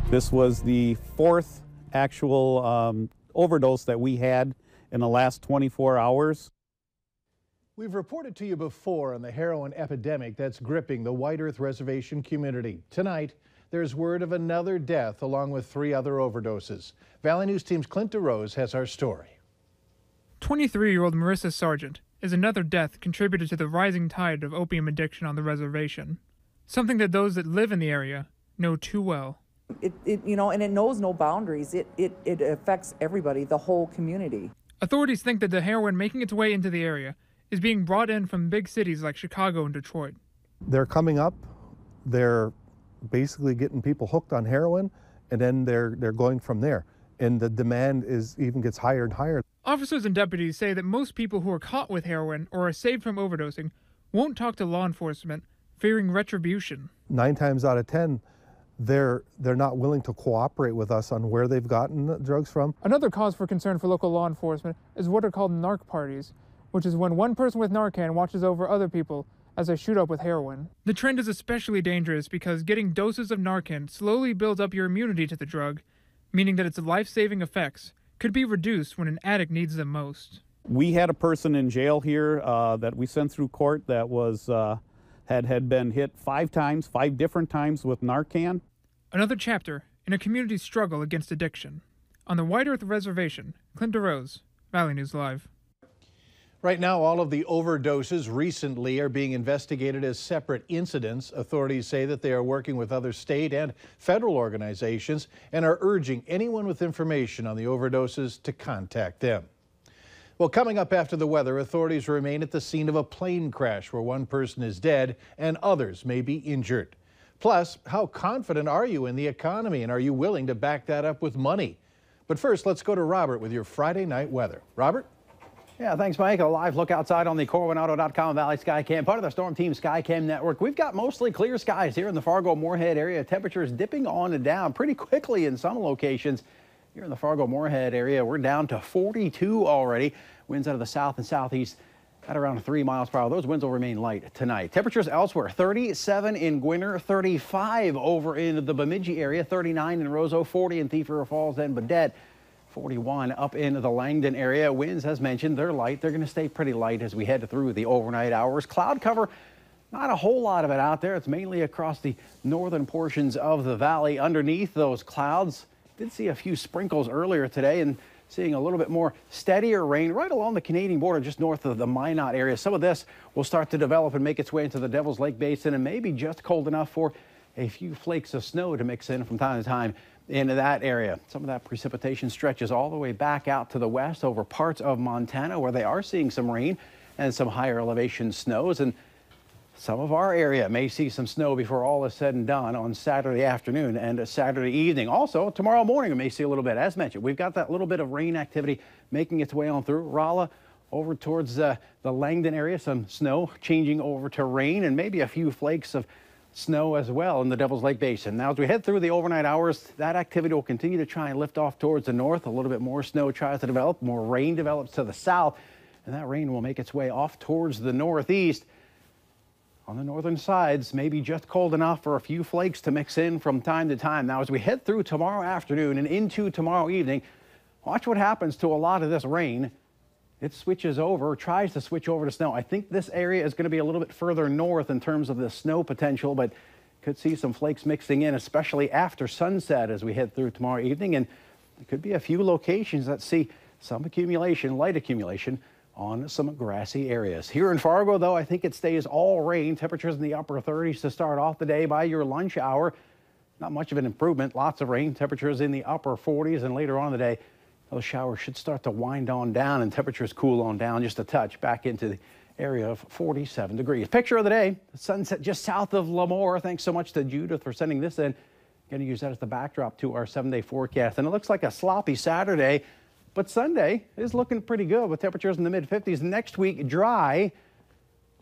This was the fourth actual overdose that we had in the last 24 hours. We've reported to you before on the heroin epidemic that's gripping the White Earth Reservation community. Tonight, there's word of another death along with 3 other overdoses. Valley News Team's Clint DeRose has our story. 23-year-old Marissa Sargent is another death contributed to the rising tide of opium addiction on the reservation, something that those that live in the area know too well. And it knows no boundaries. It affects everybody, the whole community. Authorities think that the heroin making its way into the area is being brought in from big cities like Chicago and Detroit. They're coming up, they're basically getting people hooked on heroin, and then they're going from there. And the demand even gets higher and higher. Officers and deputies say that most people who are caught with heroin or are saved from overdosing won't talk to law enforcement, fearing retribution. 9 times out of 10, they're not willing to cooperate with us on where they've gotten the drugs from. Another cause for concern for local law enforcement is what are called narc parties, which is when one person with Narcan watches over other people as they shoot up with heroin. The trend is especially dangerous because getting doses of Narcan slowly builds up your immunity to the drug, meaning that its life-saving effects could be reduced when an addict needs them most. We had a person in jail here that we sent through court that was had been hit 5 times, 5 different times with Narcan. Another chapter in a community's struggle against addiction. On the White Earth Reservation, Clint DeRose, Valley News Live. Right now, all of the overdoses recently are being investigated as separate incidents. Authorities say that they are working with other state and federal organizations and are urging anyone with information on the overdoses to contact them. Well, coming up after the weather, authorities remain at the scene of a plane crash where 1 person is dead and others may be injured. Plus, how confident are you in the economy, and are you willing to back that up with money? But first, let's go to Robert with your Friday night weather. Robert? Yeah, thanks, Mike. A live look outside on the CorwinAuto.com Valley Skycam, part of the Storm Team Skycam network. We've got mostly clear skies here in the Fargo-Moorhead area. Temperatures dipping on and down pretty quickly in some locations. Here in the Fargo-Moorhead area, we're down to 42 already. Winds out of the south and southeast at around 3 miles per hour. Those winds will remain light tonight. Temperatures elsewhere, 37 in Gwinner, 35 over in the Bemidji area, 39 in Roseau, 40 in Thief River Falls and Baudette. 41 up in the Langdon area. Winds, as mentioned, they're light. They're going to stay pretty light as we head through the overnight hours. Cloud cover, not a whole lot of it out there. It's mainly across the northern portions of the valley. Underneath those clouds, did see a few sprinkles earlier today and seeing a little bit more steadier rain right along the Canadian border just north of the Minot area. Some of this will start to develop and make its way into the Devil's Lake Basin and maybe just cold enough for a few flakes of snow to mix in from time to time into that area. Some of that precipitation stretches all the way back out to the west over parts of Montana where they are seeing some rain and some higher elevation snows, and some of our area may see some snow before all is said and done on Saturday afternoon and Saturday evening. Also, tomorrow morning we may see a little bit. As mentioned, we've got that little bit of rain activity making its way on through Rolla over towards the Langdon area. Some snow changing over to rain and maybe a few flakes of snow as well in the Devil's Lake Basin. Now, as we head through the overnight hours, that activity will continue to try and lift off towards the north. A little bit more snow tries to develop, more rain develops to the south, and that rain will make its way off towards the northeast. On the northern sides, maybe just cold enough for a few flakes to mix in from time to time. Now, as we head through tomorrow afternoon and into tomorrow evening, watch what happens to a lot of this rain. It switches over, tries to switch over to snow. I think this area is going to be a little bit further north in terms of the snow potential, but could see some flakes mixing in, especially after sunset as we head through tomorrow evening. And there could be a few locations that see some accumulation, light accumulation, on some grassy areas. Here in Fargo, though, I think it stays all rain. Temperatures in the upper 30s to start off the day. By your lunch hour, not much of an improvement. Lots of rain. Temperatures in the upper 40s, and later on in the day, those showers should start to wind on down and temperatures cool on down just a touch back into the area of 47 degrees. Picture of the day, the sunset just south of Lemoore. Thanks so much to Judith for sending this in. Going to use that as the backdrop to our 7-day forecast. And it looks like a sloppy Saturday, but Sunday is looking pretty good with temperatures in the mid-50s. Next week, dry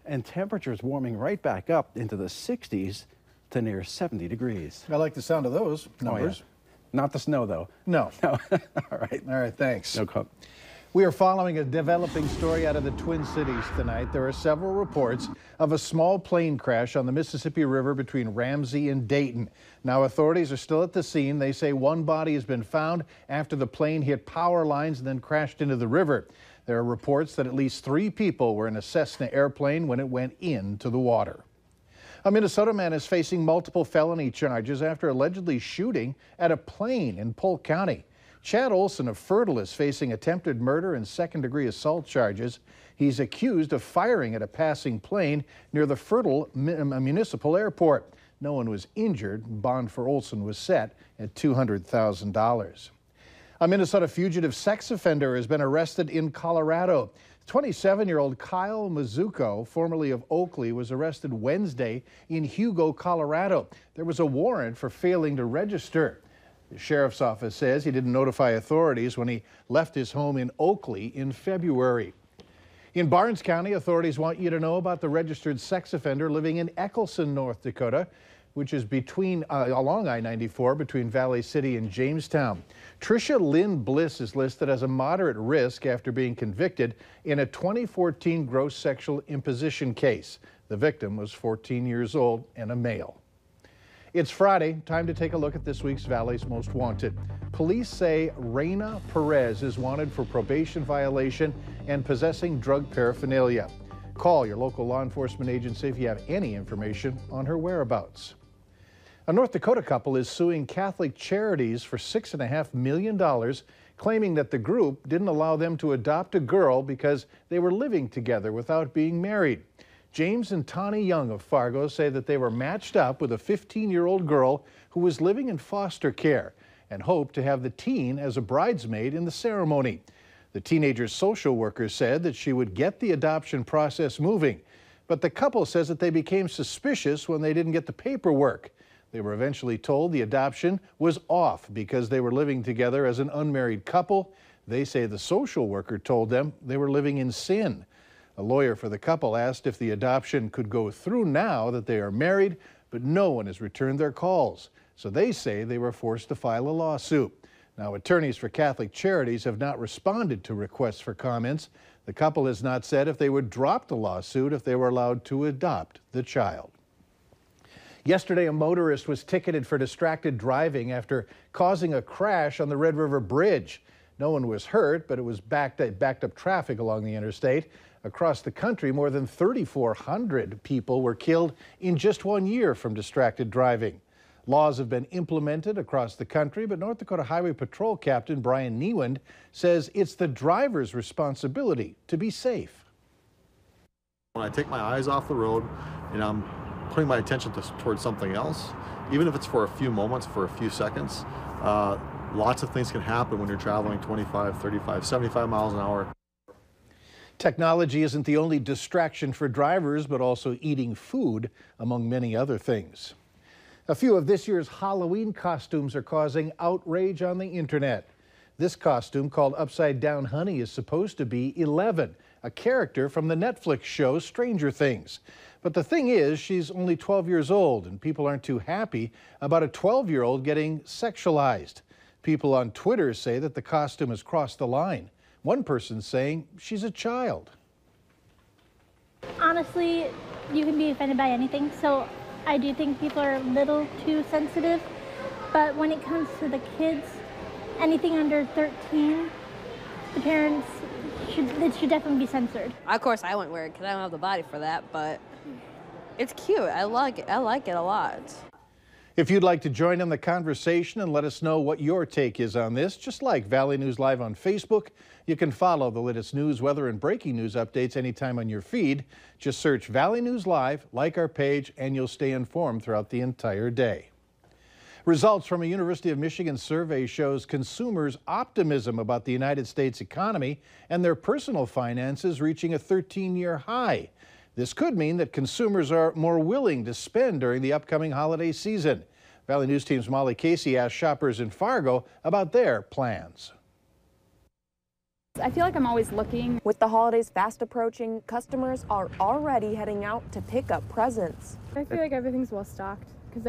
and temperatures warming right back up into the 60s to near 70 degrees. I like the sound of those numbers. Oh, yeah. Not the snow, though. No. No. All right. All right, thanks. No problem. We are following a developing story out of the Twin Cities tonight. There are several reports of a small plane crash on the Mississippi River between Ramsey and Dayton. Now, authorities are still at the scene. They say one body has been found after the plane hit power lines and then crashed into the river. There are reports that at least 3 people were in a Cessna airplane when it went into the water. A Minnesota man is facing multiple felony charges after allegedly shooting at a plane in Polk County. Chad Olson of Fertile is facing attempted murder and second-degree assault charges. He's accused of firing at a passing plane near the Fertile Municipal Airport. No one was injured. Bond for Olson was set at $200,000. A Minnesota fugitive sex offender has been arrested in Colorado. 27-year-old Kyle Mizuko, formerly of Oakley, was arrested Wednesday in Hugo, Colorado. There was a warrant for failing to register. The sheriff's office says he didn't notify authorities when he left his home in Oakley in February. In Barnes County, authorities want you to know about the registered sex offender living in Eccleston, North Dakota, which is along I-94 between Valley City and Jamestown. Tricia Lynn Bliss is listed as a moderate risk after being convicted in a 2014 gross sexual imposition case. The victim was 14 years old and a male. It's Friday, time to take a look at this week's Valley's Most Wanted. Police say Reina Perez is wanted for probation violation and possessing drug paraphernalia. Call your local law enforcement agency if you have any information on her whereabouts. A North Dakota couple is suing Catholic Charities for $6.5 million, claiming that the group didn't allow them to adopt a girl because they were living together without being married. James and Tawny Young of Fargo say that they were matched up with a 15-year-old girl who was living in foster care and hoped to have the teen as a bridesmaid in the ceremony. The teenager's social worker said that she would get the adoption process moving, but the couple says that they became suspicious when they didn't get the paperwork. They were eventually told the adoption was off because they were living together as an unmarried couple. They say the social worker told them they were living in sin. A lawyer for the couple asked if the adoption could go through now that they are married, but no one has returned their calls. So they say they were forced to file a lawsuit. Now, attorneys for Catholic Charities have not responded to requests for comments. The couple has not said if they would drop the lawsuit if they were allowed to adopt the child. Yesterday, a motorist was ticketed for distracted driving after causing a crash on the Red River Bridge. No one was hurt, but it was backed up traffic along the interstate. Across the country, more than 3,400 people were killed in just 1 year from distracted driving. Laws have been implemented across the country, but North Dakota Highway Patrol Captain Brian Niewind says it's the driver's responsibility to be safe. When I take my eyes off the road and I'm putting my attention towards something else, even if it's for a few moments, for a few seconds, lots of things can happen when you're traveling 25, 35, 75 miles an hour. Technology isn't the only distraction for drivers, but also eating food, among many other things. A few of this year's Halloween costumes are causing outrage on the internet. This costume, called Upside Down Honey, is supposed to be Eleven, a character from the Netflix show Stranger Things. But the thing is, she's only 12 years old, and people aren't too happy about a 12-year-old getting sexualized. People on Twitter say that the costume has crossed the line. One person saying she's a child. Honestly, you can be offended by anything, so I do think people are a little too sensitive. But when it comes to the kids, anything under 13, the parents should definitely be censored. Of course, I wouldn't wear it because I don't have the body for that, but it's cute. I like it a lot. If you'd like to join in the conversation and let us know what your take is on this, just like Valley News Live on Facebook, you can follow the latest news, weather, and breaking news updates anytime on your feed. Just search Valley News Live, like our page, and you'll stay informed throughout the entire day. Results from a University of Michigan survey shows consumers' optimism about the United States economy and their personal finances reaching a 13-year high. This could mean that consumers are more willing to spend during the upcoming holiday season. Valley News Team's Molly Casey asked shoppers in Fargo about their plans. I feel like I'm always looking. With the holidays fast approaching, customers are already heading out to pick up presents. I feel like everything's well stocked because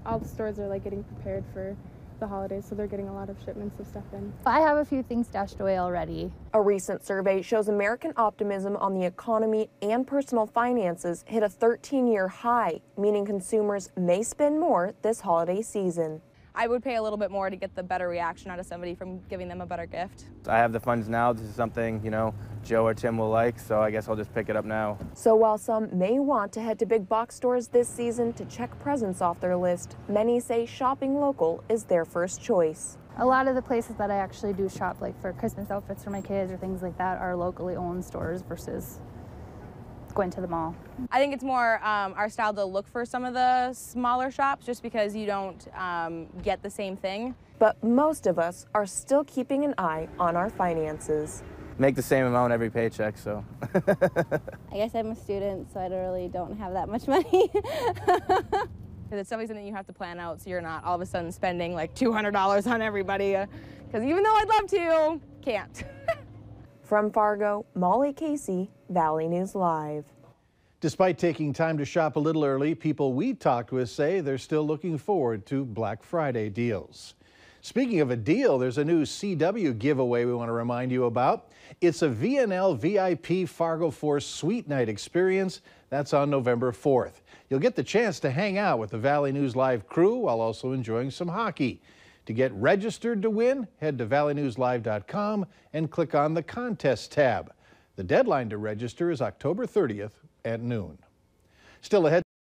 all the stores are like getting prepared for the holidays, so they're getting a lot of shipments of stuff in. I have a few things stashed away already. A recent survey shows American optimism on the economy and personal finances hit a 13-year high, meaning consumers may spend more this holiday season. I would pay a little bit more to get the better reaction out of somebody from giving them a better gift. I have the funds now. This is something, you know, Joe or Tim will like, so I guess I'll just pick it up now. So while some may want to head to big box stores this season to check presents off their list, many say shopping local is their first choice. A lot of the places that I actually do shop, like for Christmas outfits for my kids or things like that, are locally owned stores versus going to the mall. I think it's more our style to look for some of the smaller shops just because you don't get the same thing. But most of us are still keeping an eye on our finances. Make the same amount every paycheck, so. I guess I'm a student, so I really don't have that much money. It's definitely something you have to plan out so you're not all of a sudden spending like $200 on everybody. Because even though I'd love to, can't. From Fargo, Molly Casey, Valley News Live. Despite taking time to shop a little early, people we talked with say they're still looking forward to Black Friday deals. Speaking of a deal, there's a new CW giveaway we want to remind you about. It's a VNL VIP Fargo Force Suite Night experience. That's on November 4th. You'll get the chance to hang out with the Valley News Live crew while also enjoying some hockey. To get registered to win, head to valleynewslive.com and click on the Contest tab. The deadline to register is October 30th at noon. Still ahead.